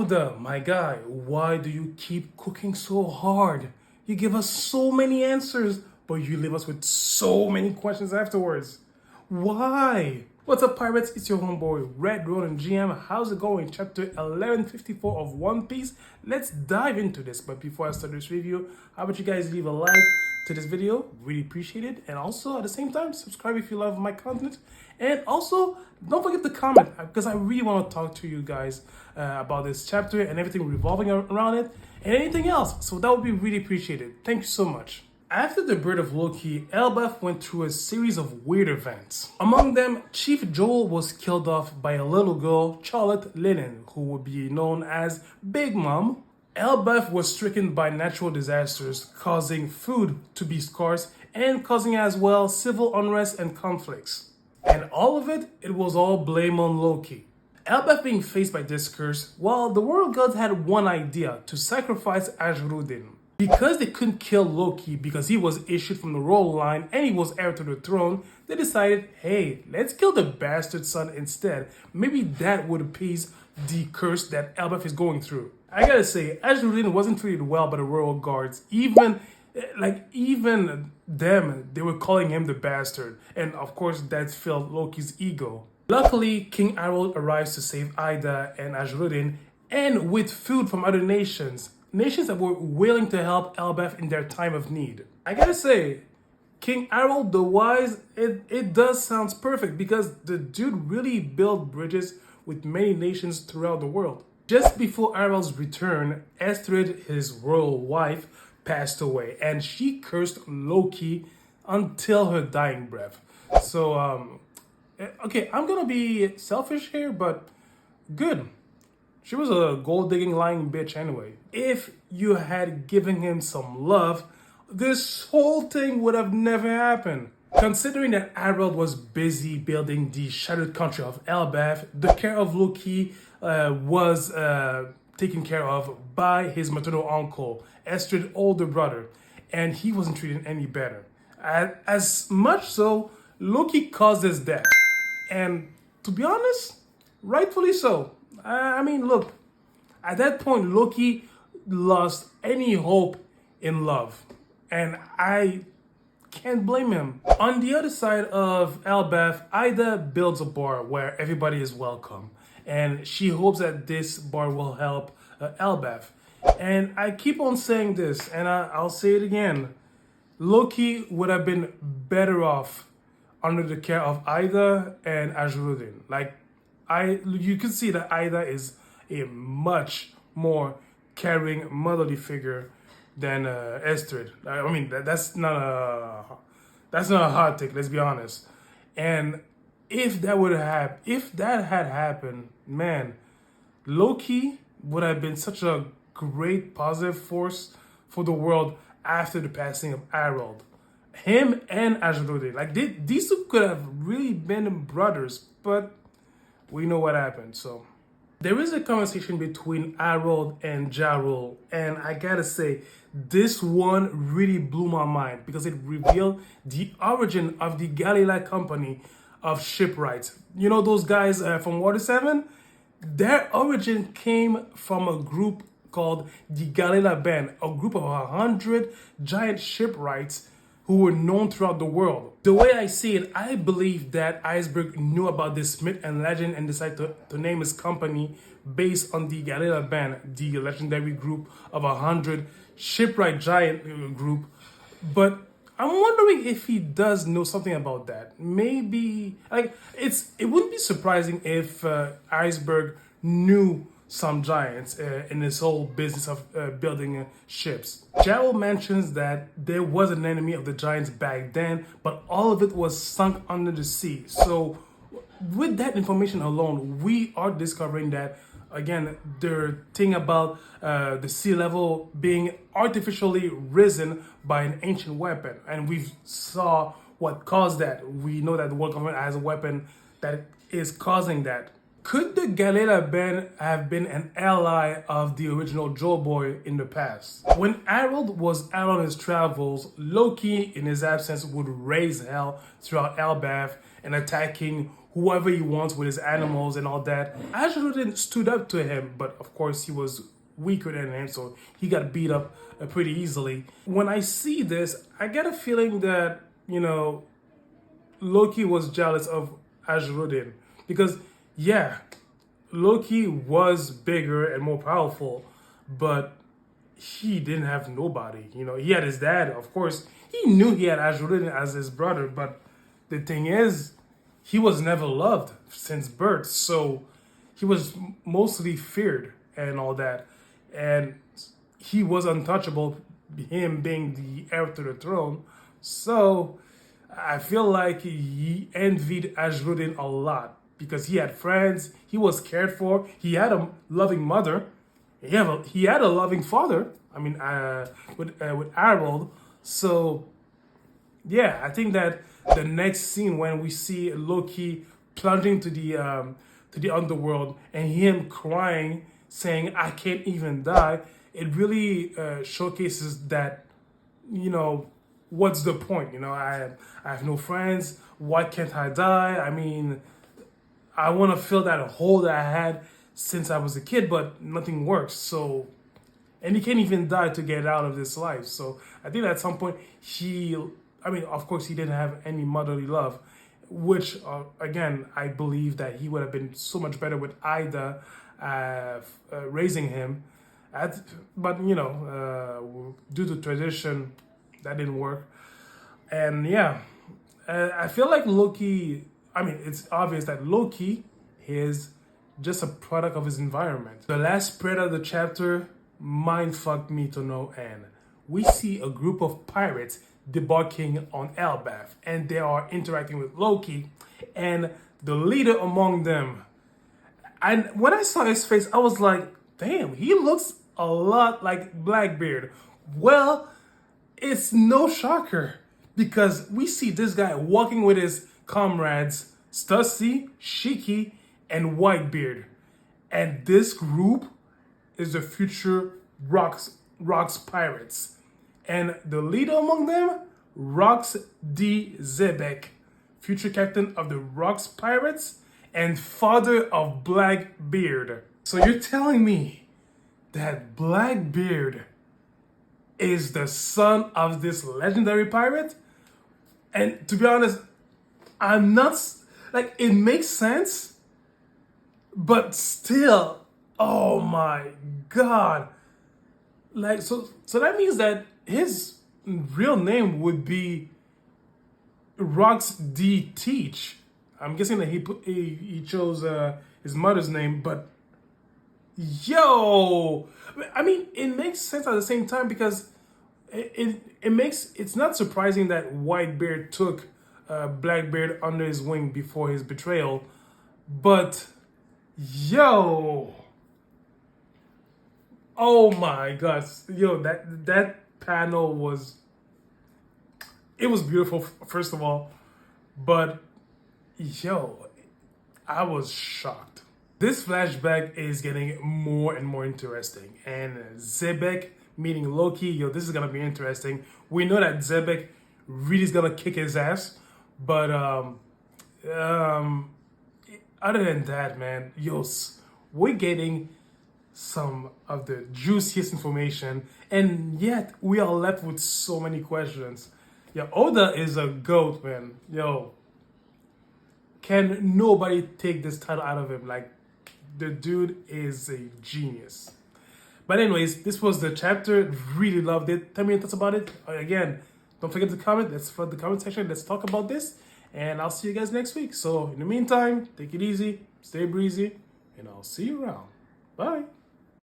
Oda, my guy, why do you keep cooking so hard? You give us so many answers, but you leave us with so many questions afterwards. Why? What's up, pirates? It's your homeboy, Red Ronin GM. How's it going? Chapter 1154 of One Piece. Let's dive into this. But before I start this review, how about you guys leave a like to this video? Really appreciate it. And also, at the same time, subscribe if you love my content. And also, don't forget to comment, because I really want to talk to you guys about this chapter and everything revolving around it and anything else. So that would be really appreciated. Thank you so much. After the birth of Loki, Elbaf went through a series of weird events. Among them, Chief Joel was killed off by a little girl, Charlotte Lennon, who would be known as Big Mom. Elbaf was stricken by natural disasters, causing food to be scarce and causing as well civil unrest and conflicts. And all of it, it was all blame on Loki. Elbaf being faced by this curse, well, the world gods had one idea: to sacrifice Ajrudin. Because they couldn't kill Loki because he was issued from the royal line and he was heir to the throne, they decided, hey, let's kill the bastard son instead. Maybe that would appease the curse that Elbaf is going through. I gotta say, Ajrudin wasn't treated well by the royal guards. Even them, they were calling him the bastard. And of course, that filled Loki's ego. Luckily, King Harold arrives to save Ida and Ajrudin, and with food from other nations that were willing to help Elbaf in their time of need. I gotta say, King Harold the Wise, it does sounds perfect because the dude really built bridges with many nations throughout the world. Just before Harold's return, Estrid, his royal wife, passed away, and she cursed Loki until her dying breath. So, okay, I'm gonna be selfish here, but good. She was a gold-digging lying bitch anyway. If you had given him some love, this whole thing would have never happened. Considering that Harold was busy building the shattered country of Elbaf, the care of Loki was taken care of by his maternal uncle, Estrid's older brother, and he wasn't treated any better. As much so, Loki caused his death. And to be honest, rightfully so. I mean, look, at that point, Loki lost any hope in love. And I can't blame him. On the other side of Elbaf, Ida builds a bar where everybody is welcome. And she hopes that this bar will help Elbaf. And I keep on saying this, and I'll say it again. Loki would have been better off under the care of Ida and Ajrudin. You can see that Ida is a much more caring motherly figure than Estrid. I mean, that's not a hot take. Let's be honest. And if that had happened, man, Loki would have been such a great positive force for the world after the passing of Harold. Him and Ajrudin, these two could have really been brothers, but we know what happened. So there is a conversation between Harold and Jarul, and I gotta say, this one really blew my mind because it revealed the origin of the Galila company of shipwrights. You know those guys from Water 7? Their origin came from a group called the Galila Band, a group of 100 giant shipwrights who were known throughout the world. The way I see it, I believe that Iceberg knew about this myth and legend and decided to name his company based on the Galila Band, the legendary group of 100 shipwright giant group. But I'm wondering if he does know something about that. Maybe, it wouldn't be surprising if Iceberg knew some giants in this whole business of building ships. Jarrell mentions that there was an enemy of the giants back then, but all of it was sunk under the sea. So with that information alone, we are discovering that, again, the thing about the sea level being artificially risen by an ancient weapon. And we saw what caused that. We know that the world government has a weapon that is causing that. Could the Galila Band have been an ally of the original Joe Boy in the past? When Harold was out on his travels, Loki, in his absence, would raise hell throughout Elbaf and attacking whoever he wants with his animals and all that. Azrael stood up to him, but of course he was weaker than him, so he got beat up pretty easily. When I see this, I get a feeling that, Loki was jealous of Azrael because, yeah, Loki was bigger and more powerful, but he didn't have nobody. He had his dad, of course. He knew he had Azrael as his brother, but the thing is, he was never loved since birth, so he was mostly feared and all that. And he was untouchable, him being the heir to the throne. So I feel like he envied Azrael a lot because he had friends, he was cared for, he had a loving mother, he had a loving father. I mean, with Harold. So yeah, I think that the next scene when we see Loki plunging to the underworld and him crying, saying, "I can't even die," it really showcases that, what's the point? I have no friends. Why can't I die? I mean, I want to fill that hole that I had since I was a kid, but nothing works. So, and he can't even die to get out of this life. So I think at some point of course he didn't have any motherly love, which again, I believe that he would have been so much better with Ida raising him. But due to tradition, that didn't work. And yeah, I feel like Loki, it's obvious that Loki is just a product of his environment. The last spread of the chapter mind fucked me to no end. We see a group of pirates debarking on Elbaf, and they are interacting with Loki, and the leader among them. And when I saw his face, I was like, damn, he looks a lot like Blackbeard. Well, it's no shocker because we see this guy walking with his comrades, Stussy, Shiki, and Whitebeard. And this group is the future Rocks pirates. And the leader among them, Rox D. Xebec, future captain of the Rocks Pirates and father of Blackbeard. So you're telling me that Blackbeard is the son of this legendary pirate? And to be honest, I'm not, it makes sense, but still, oh my God. So that means that his real name would be Rox D. Teach. I'm guessing that he chose his mother's name, but yo, it makes sense at the same time because it's not surprising that Whitebeard took Blackbeard under his wing before his betrayal, but yo, oh my gosh, yo, that panel was beautiful first of all, but yo, I was shocked. This flashback is getting more and more interesting, and Xebec meeting Loki, yo, this is gonna be interesting. We know that Xebec really is gonna kick his ass, but other than that, man, yo, we're getting some of the juiciest information, and yet we are left with so many questions. Yo, Oda is a goat, man. Yo, can nobody take this title out of him? The dude is a genius. But anyways, this was the chapter. Really loved it. Tell me your thoughts about it. Again, don't forget to comment. Let's fill the comment section. Let's talk about this. And I'll see you guys next week. So in the meantime, take it easy, stay breezy, and I'll see you around. Bye.